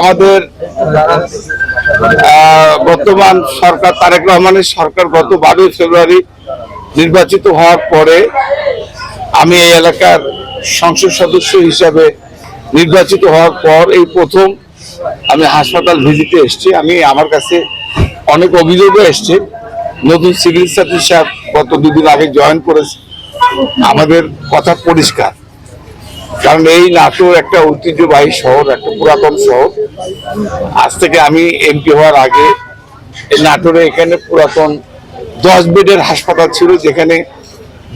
আমাদের বর্তমান সরকার তারেক রহমানের সরকার গত 12 ফেব্রুয়ারি নির্বাচিত হওয়ার পরে আমি এই এলাকার সংসদ সদস্য হিসাবে নির্বাচিত হওয়ার পর এই প্রথম আমি হাসপাতাল ভিজিটে এসেছি। আমার কাছে অনেক অভিযোগও এসছে। নতুন সিভিল সার্জন সাহেব গত 2 দিন আগে জয়েন করেছে। আমাদের কথা পরিষ্কার, কারণ এই নাটোর একটা ঐতিহ্যবাহী শহর, একটা পুরাতন শহর। আজ থেকে আমি এমপি হওয়ার আগে নাটোরে এখানে পুরাতন 10 বেডের হাসপাতাল ছিল, যেখানে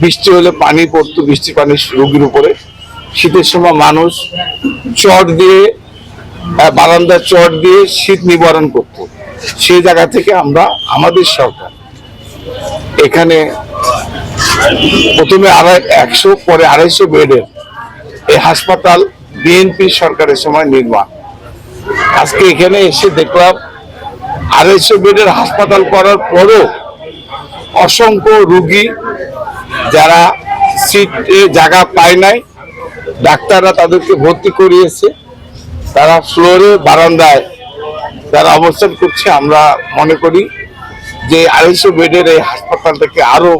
বৃষ্টি হলে পানি পড়তো, বৃষ্টি পানি রোগীর উপরে। শীতের সময় মানুষ চট দিয়ে, বারান্দার চট দিয়ে শীত নিবারণ করত। সেই জায়গা থেকে আমাদের সরকার এখানে প্রথমে 100, পরে 250 বেডের এই হাসপাতাল বিএনপি সরকারের সময় নির্মাণ। আজকে এখানে এসে দেখলাম 250 বেডের হাসপাতাল করার পরও অসংখ্য রোগী যারা সিটে জায়গা পায় নাই, ডাক্তাররা তাদেরকে ভর্তি করিয়েছে, তারা ফ্লোরে বারান্দায় তারা অবস্থান করছে। আমরা মনে করি যে 250 বেডের এই হাসপাতালটাকে আরো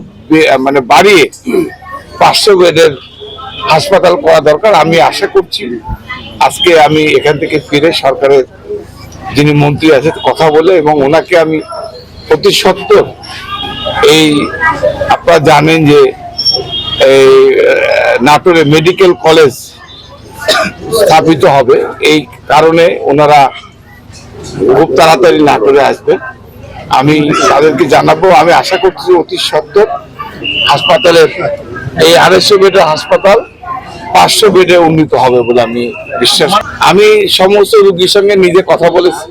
বাড়িয়ে 500 বেডের হাসপাতাল করা দরকার। আমি আশা করছি আজকে আমি এখান থেকে ফিরে সরকারের যিনি মন্ত্রী আছে কথা বলে, এবং ওনাকে আমি অতি সত্বর আপনারা জানেন যে এই নাটোরে মেডিকেল কলেজ স্থাপিত হবে, এই কারণে ওনারা খুব তাড়াতাড়ি নাটোরে আসবেন। আমি তাদেরকে জানাবো। আমি আশা করছি অতি সত্বর হাসপাতালের এই 250 বেডের হাসপাতাল 500 বেডে উন্নীত হবে বলে আমি বিশ্বাস। আমি সমস্ত রোগীর সঙ্গে নিজে কথা বলেছি,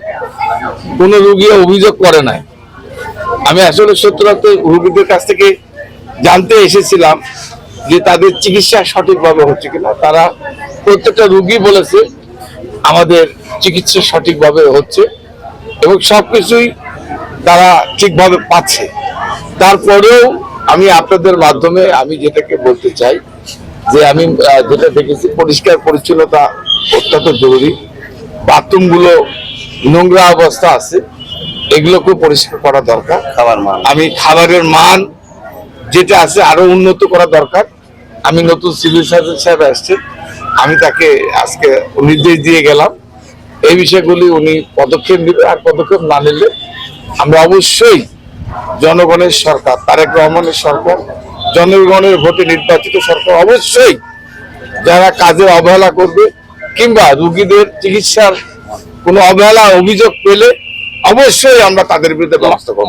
কোন রোগী অভিযোগ করে নাই। আমি আসলে সত্যি রোগীদের কাছ থেকে জানতে এসেছিলাম যে তাদের চিকিৎসা সঠিকভাবে হচ্ছে কিনা। তারা প্রত্যেকটা রোগী বলেছে আমাদের চিকিৎসা সঠিকভাবে হচ্ছে এবং সবকিছুই তারা ঠিকভাবে পাচ্ছে। তারপরেও আমি আপনাদের মাধ্যমে আমি যেটাকে বলতে চাই যে আমি যেটা দেখেছি, পরিষ্কার পরিচ্ছন্নতা অত্যন্ত জরুরি। বাথরুমগুলো নোংরা অবস্থা আছে, এগুলোকে পরিষ্কার করা দরকার। খাবারের মান যেটা আছে আরো উন্নত করা দরকার। আমি নতুন সিভিল সার্জন সাহেব আসছেন, আমি তাকে আজকে নির্দেশ দিয়ে গেলাম এই বিষয়গুলি উনি পদক্ষেপ নেবে। আর পদক্ষেপ না নিলে আমরা অবশ্যই জনগণের সরকার, তারেক রহমানের সরকার, জনগণের ভোটে নির্বাচিত সরকার, অবশ্যই যারা কাজে অবহেলা করবে কিংবা রোগীদের চিকিৎসার কোনো অবহেলা অভিযোগ পেলে অবশ্যই আমরা তাদের বিরুদ্ধে ব্যবস্থা করব।